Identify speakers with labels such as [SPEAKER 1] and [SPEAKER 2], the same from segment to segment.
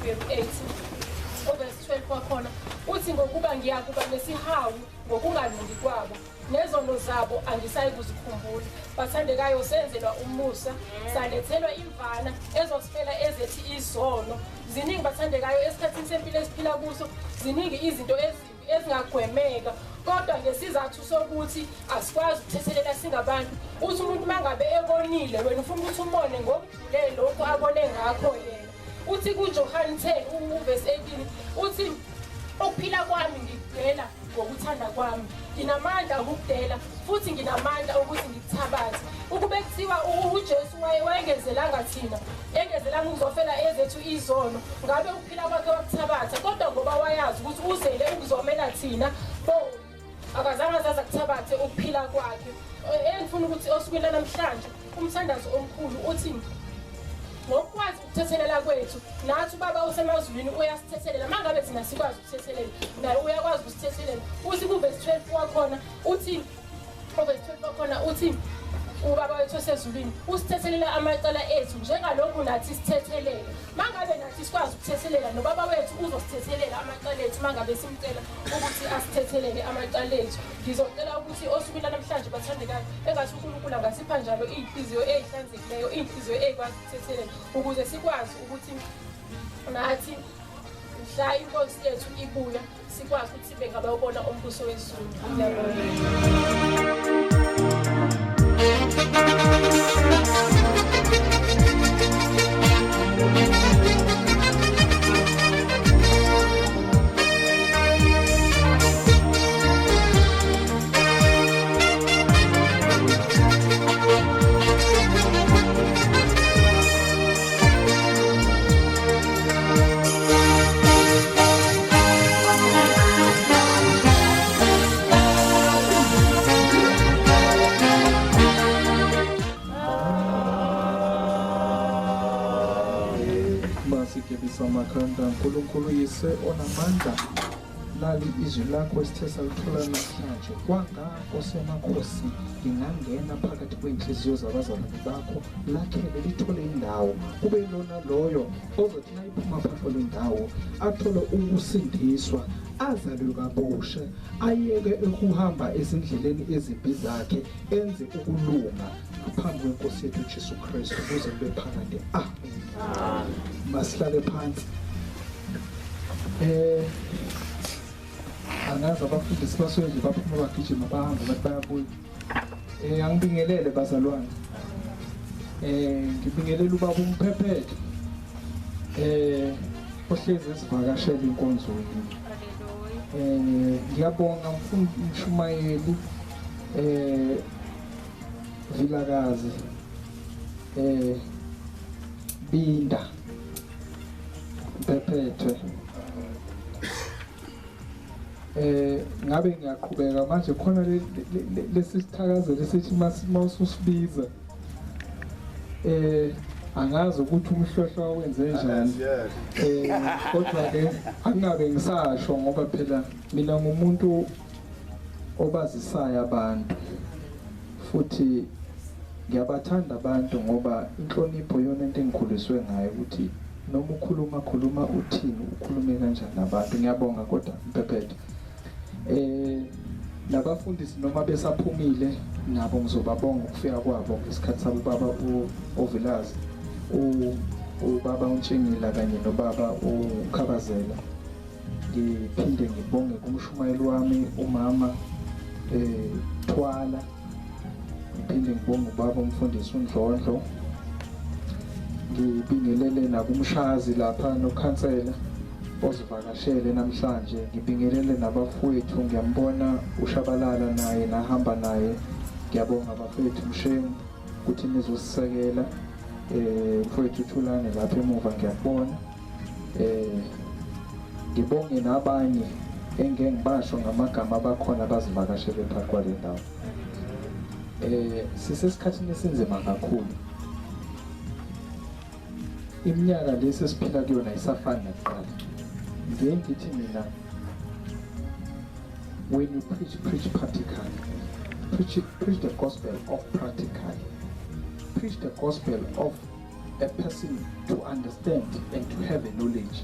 [SPEAKER 1] February 8 verse 12 kwakhona uthi ngokuba ngiyakuba nesihawu ngokungalungi kwabo nezono zabo angisayi kuzikhumbula. Bathandekayo, senzelwa umusa, salethelwa imvana ezosifela ezethi izono. Ziningi bathandekayo esikhathini sempilo esiphila kuso, ziningi izinto ezimbi ezingagwemeka, kodwa ngesizathu sokuthi asikwazi ukuthethelela singabantu. Uthi umuntu mangabe ebonile, wena ufuna ukuthi umone ngokujulele lokho abone ngakho yena. Uthi kuJohn 10 verse 18 uthi ukuphila kwami ngikudela ngokuthanda kwami, nginamandla okukudela futhi nginamandla ukuthi ngikuthabathe. Ukube kuthiwa uJesu wayengezelanga thina, engezelanga ukuzofela ezethu izono, ngabe ukuphila kwakhe wakuthabatha, kodwa ngoba wayazi ukuthi uzele ukuzomela thina, akazange azaza kuthabathe ukuphila kwakhe. Engifuna ukuthi osukwini namhlanje umthandazo omkhulu uthi ngokwazi ukuthethelela kwethu, nathi ubaba usemazulwini uyasithethelela. Mangabe thina sikwazi ukuthethelela, naye uyakwazi ukusithethelela. Uthi kuverse 12 wakhona uthi, verse 12 wakhona uthi ubaba wethu osezulwini usithethelela amacala ethu njengalokhu nathi sithethelele. Mangabe nathi sikwazi ukuthethelela, nobaba wethu uzosithethelela amacala ethu mangabe simcela ukuthi asithethelele amacala ethu. Ngizocela ukuthi osukwini namhlanje bathandekayo, engathi uNkulunkulu angasipha njalo inhliziyo ezihlanzekileyo, inhliziyo ezikwazi ukuthethelela, ukuze sikwazi ukuthi nathi mhla inkosi yethu ibuya sikwazi ukuthi sibe ngabawubona umbuso wezulu.
[SPEAKER 2] Makhanda uNkulunkulu yise onamandla, lali izwi lakho esithe salithola namhlanje. Kwangako semakhosi lingangena phakathi kwenhliziyo zabazalwane bakho, lakhele lithole indawo, kube yilona loyo ozothi nayiphuma phakathi lendawo athole ukusindiswa, azalwe kabusha, ayeke ukuhamba ezindleleni ezimbi zakhe, enze ukulunga ngaphambi kwenkosi yethu Jesu Kristu, kuze kube phakade. Amen. Masihlale phansi. Angazi abafundisi basuke nje baphuma bagijima bahamba bathi bayabuya. Angibingelele bazalwane. Ngibingelela ubaba uMphephethe. Ohlezi esivakashela inkonzo yini. Ngiyabonga umshumayeli Vilakazi Binda Mphephethe. Ngabe ngiyaqhubeka manje khona lesithakazelo esithi masusibiza angazi ukuthi umhlohlo wenze njani, kodwa ke angabe ngisasho ngoba phela mina ngumuntu obazisayo abantu, futhi ngiyabathanda abantu ngoba inhlonipho yona into engikhuliswe ngayo ukuthi noma ukhuluma uthini, ukhulume kanjani nabantu. Ngiyabonga kodwa Mphephethe. Nabafundisi noma besaphumile nabo ngizobabonga ukufika kwabo ngesikhathi sabo ubaba uVilazi, ubaba uNtshengila kanye nobaba uKhabazela. Ngiphinde ngibonge kumshumayeli wami umama Thwala. Ngiphinde ngibonge ubaba umfundisi uNdlondlo. Ngibingelele nakumshazi lapha nokhansela ozivakashele namhlanje. Ngibingelele nabafowethu, ngiyambona uShabalala naye nahamba naye. Ngiyabonga abafowethu Mshengu ukuthi nizosisekela. Mfowethu Thulane lapha emuva ngiyabona. Ngibonge nabanye engeke ngibasho ngamagama abakhona bazivakashele phakathi kwale ndawo. Sisesikhathini esinzima kakhulu. Iminyaka lesi siphila kuyona isafana nakuqala. Ngithi mina, when you preach practically, preach the gospel of practically, preach the gospel of a person to understand and to have a knowledge.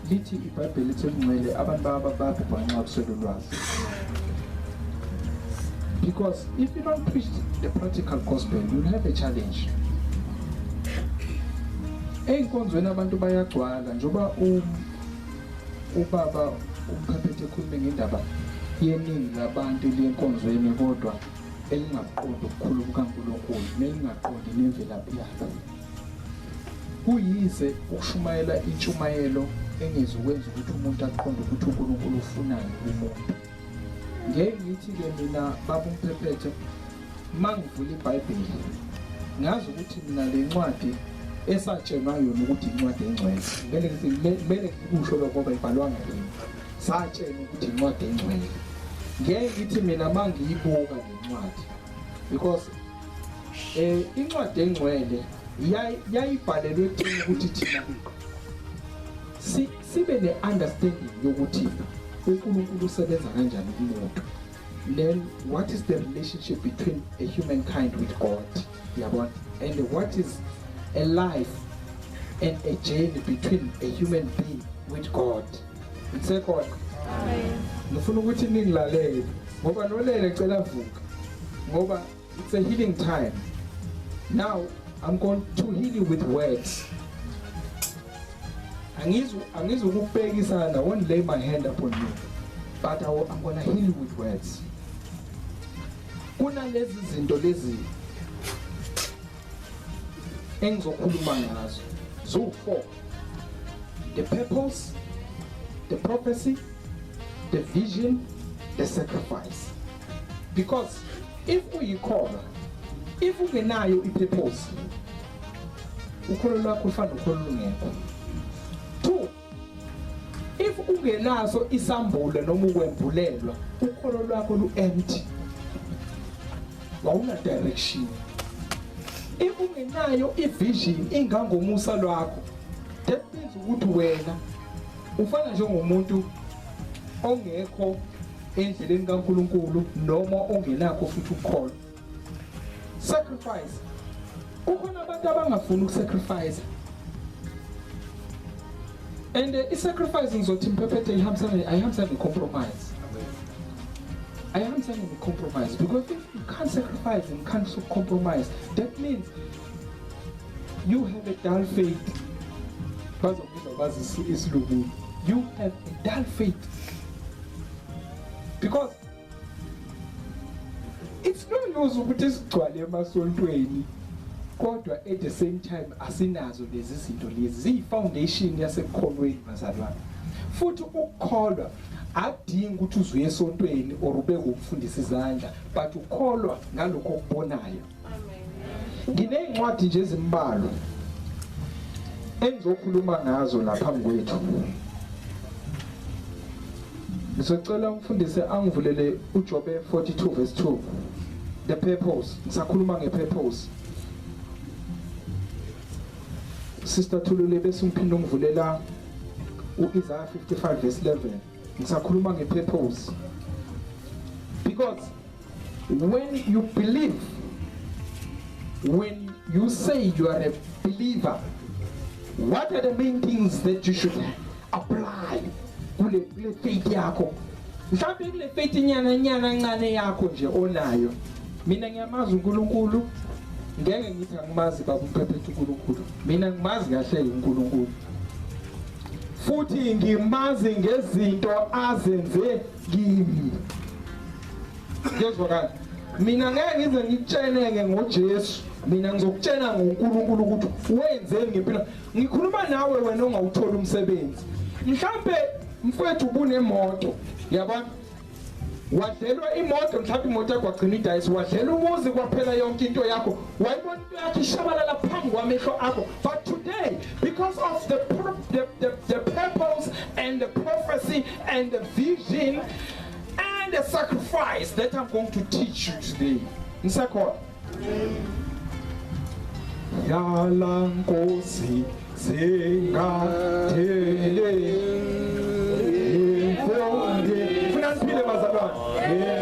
[SPEAKER 2] Lithi iBhayibheli lithi ngcwele abantu bababhanqa abuswele ulwazi. Because if you don't preach the practical gospel, you'll have a challenge. Ey'nkonzweni abantu bayagcwala njengoba ubaba umphaphete ekhulume ngendaba yeningi labantu lenkonzweni kodwa elingaqondi ukukhuluma kukaNkulunkulu nelingaqondi nemvelaphi yabo. Kuyize ukushumayela intshumayelo engezokwenza ukuthi umuntu aqonde ukuthi uNkulunkulu ufunani kumuntu. Ngeke ngithi-ke mina baba umphaphete mangivula iBhayibheli ngazi ukuthi mina le ncwadi esatshelwa yona ukuthi incwadi engcwele kumele ngikusho lokho ngoba ibhalwanga yini satshelwa ukuthi incwadi engcwele. Ngeke ngithi mina mangiyibuka le ncwadi because incwadi engcwele yayibhalelwe ekutheni ukuthi thina sibe ne-understanding yokuthi uNkulunkulu usebenza kanjani kumuntu. Then what is the relationship between a humankind with God, yabona, and what is a life and a journey between a human being with God. Second, ngifuna ukuthi ningilalele ngoba nolele ngicela vuka ngoba it's a healing time. Now I'm going to heal you with words. Angizukubhekisana, I won't lay my hand upon you, but I'm going to heal you with words. Kuna lezi zinto lezi engizokhuluma ngazo. So 4. The purpose, the prophecy, the vision, the sacrifice. Because if uyikholwa, if ungenayo ipurpose, ukholo lwakho ufana ukholo lungekho. 2, if ungenaso isambulo noma ukwembulelwa, ukholo lwakho lu-empty. Wawuna direction. If ungenayo ivision ingangomusa lwakho, that means ukuthi wena ufana njengomuntu ongekho endleleni kaNkulunkulu noma ongenakho futhi ukukholwa. Sacrifice. Ukhona abantu abangafuni ukusacrifice. And i-sacrifice ngizothi mphephethe ihambisana ne-compromise. Ayihambisana ne-compromise because if you can't sacrifice and can't compromise, that means you have a dull faith. You have a dull faith. Because it's no use ukuthi sigcwale emasontweni kodwa at the same time asinazo lezi zinto lezi ziyi-foundation yasekukholweni bazalwane. Futhi ukukholwa akudingi ukuthi uzuye esontweni or ubeke ukufundisa izandla, but ukholwa ngalokho okubonayo. Nginey'ncwadi nje ezimbalwa engizokhuluma ngazo la phambi kwethu. Ngizocela umfundisi angivulele uJobe 42 verse 2. The purpose. Ngisakhuluma nge-purpose. Sister Thulule bese umphinde ungivulela u-Isaiah 55 verse 11. Ngisakhuluma nge-purpose. Because when you believe, when you say you are a believer, what are the main things that you should apply kule faith yakho? Mhlawumbe kule faith nyana ncane yakho nje onayo. Mina ngiyamazi uNkulunkulu, ngeke ngithi angimazi baba umphethe uNkulunkulu. Mina ngimazi kahle uNkulunkulu. Futhi ngimazi ngezinto azenze kimi. Ngezwakala. Mina ngeke ngize ngitsheleke ngoJesu. Mina ngizokutshela ngoNkulunkulu ukuthi wenzeni ngempilo. Ngikhuluma nawe wena ongawuthola umsebenzi. Mhlawumbe mfowethu ubunemoto, yabona? Wadlelwa imoto, mhlawumbe imoto yakho wagcina idayisi, wadlela umuzi kwaphela yonke into yakho. Wayibona into yakho ishabalala phambi kwamehlo akho. But today, because of the purpose and the prophecy and the vision and the sacrifice that I'm going to teach you today. Ngisakhona. Yala Nkosi singathele imfundo. Funa siphile bazalwane.